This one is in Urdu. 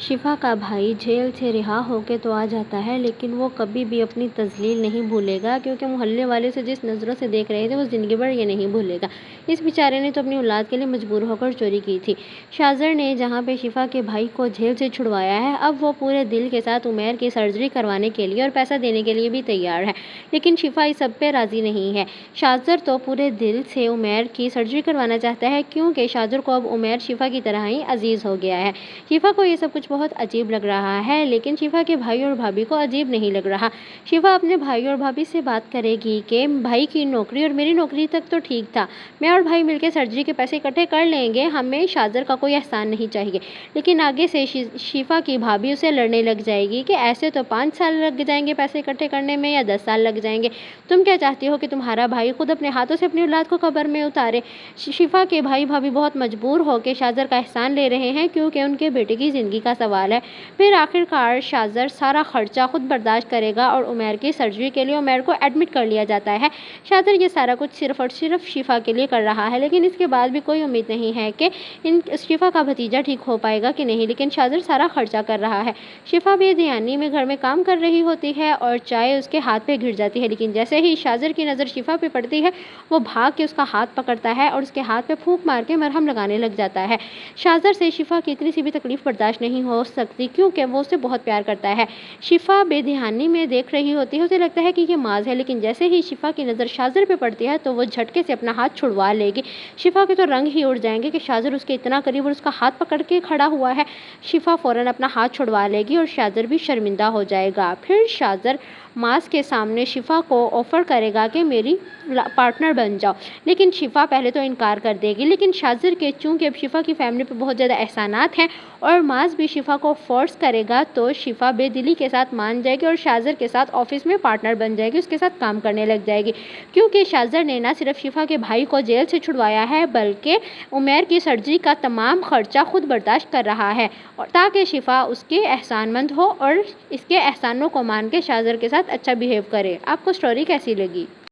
شفا کا بھائی جیل سے رہا ہو کے تو آ جاتا ہے، لیکن وہ کبھی بھی اپنی تذلیل نہیں بھولے گا، کیونکہ محلے والے اسے جس نظروں سے دیکھ رہے تھے وہ زندگی بھر یہ نہیں بھولے گا۔ اس بیچارے نے تو اپنی اولاد کے لیے مجبور ہو کر چوری کی تھی۔ شاذر نے جہاں پہ شفا کے بھائی کو جیل سے چھڑوایا ہے، اب وہ پورے دل کے ساتھ عمیر کی سرجری کروانے کے لیے اور پیسہ دینے کے لیے بھی تیار ہے، لیکن شفا اس سب پہ راضی نہیں ہے۔ شاذر تو پورے دل سے عمیر کی سرجری کروانا چاہتا ہے، کیونکہ شاذر کو اب عمیر شفا کی طرح ہی عزیز ہو گیا ہے۔ شفا کو یہ سب کچھ بہت عجیب لگ رہا ہے، لیکن شفا کے بھائی اور بھابھی کو عجیب نہیں لگ رہا۔ شفا اپنے بھائی اور بھابھی سے بات کرے گی کہ بھائی کی نوکری اور میری نوکری تک تو ٹھیک تھا، میں اور بھائی مل کے سرجری کے پیسے اکٹھے کر لیں گے، ہمیں شاذر کا کوئی احسان نہیں چاہیے۔ لیکن آگے سے شفا کی بھابھی اسے لڑنے لگ جائے گی کہ ایسے تو 5 سال لگ جائیں گے پیسے اکٹھے کرنے میں، یا 10 سال لگ جائیں گے، تم کیا چاہتی ہو کہ تمہارا بھائی خود اپنے ہاتھوں سے اپنی اولاد کو قبر میں اتارے؟ شفا کے بھائی بھابھی بہت مجبور ہو کے شاذر کا احسان لے رہے ہیں، کیونکہ ان کے بیٹے کی زندگی کا سوال ہے۔ پھر آخر کار شاذر سارا خرچہ خود برداشت کرے گا اور عمیر کی سرجری کے لیے عمیر کو ایڈمٹ کر لیا جاتا ہے۔ شاذر یہ سارا کچھ صرف اور صرف شفا کے لیے کر رہا ہے، لیکن اس کے بعد بھی کوئی امید نہیں ہے کہ شفا کا بھتیجا ٹھیک ہو پائے گا کہ نہیں، لیکن شاذر سارا خرچہ کر رہا ہے۔ شفا بے دھیانی میں گھر میں کام کر رہی ہوتی ہے اور چائے اس کے ہاتھ پہ گر جاتی ہے، لیکن جیسے ہی شاذر کی نظر شفا پہ پڑتی ہے، وہ بھاگ کے اس کا ہاتھ پکڑتا ہے اور اس کے ہاتھ پہ پھونک مار کے مرہم لگانے لگ جاتا ہے۔ شاذر سے شفا کی اتنی سی بھی تکلیف برداشت نہیں ہو سکتی، کیونکہ وہ اسے بہت پیار کرتا ہے۔ شفا بے دھیانی میں دیکھ رہی ہوتی ہے، اسے لگتا ہے کہ یہ ماز ہے، لیکن جیسے ہی شفا کی نظر شاذر پہ پڑتی ہے تو وہ جھٹکے سے اپنا ہاتھ چھڑوا لے گی۔ شفا کے تو رنگ ہی اڑ جائیں گے کہ شاذر اس کے اتنا قریب اور اس کا ہاتھ پکڑ کے کھڑا ہوا ہے۔ شفا فوراً اپنا ہاتھ چھڑوا لے گی اور شاذر بھی شرمندہ ہو جائے گا۔ پھر شاذر ماز کے سامنے شفا کو آفر کرے گا کہ میری پارٹنر بن جاؤ، لیکن شفا پہلے تو انکار کر دے گی، لیکن شاذر کے چونکہ اب شفا کی فیملی پہ بہت زیادہ احسانات ہیں اور ماز بھی شفا کو فورس کرے گا، تو شفا بے دلی کے ساتھ مان جائے گی اور شاذر کے ساتھ آفس میں پارٹنر بن جائے گی، اس کے ساتھ کام کرنے لگ جائے گی، کیونکہ شاذر نے نہ صرف شفا کے بھائی کو جیل سے چھڑوایا ہے بلکہ عمیر کی سرجری کا تمام خرچہ خود برداشت کر رہا ہے، تاکہ شفا اس کے احسان مند ہو اور اس کے احسانوں کو مان کے شاذر کے ساتھ اچھا بیہیو کرے۔ آپ کو سٹوری کیسی لگی؟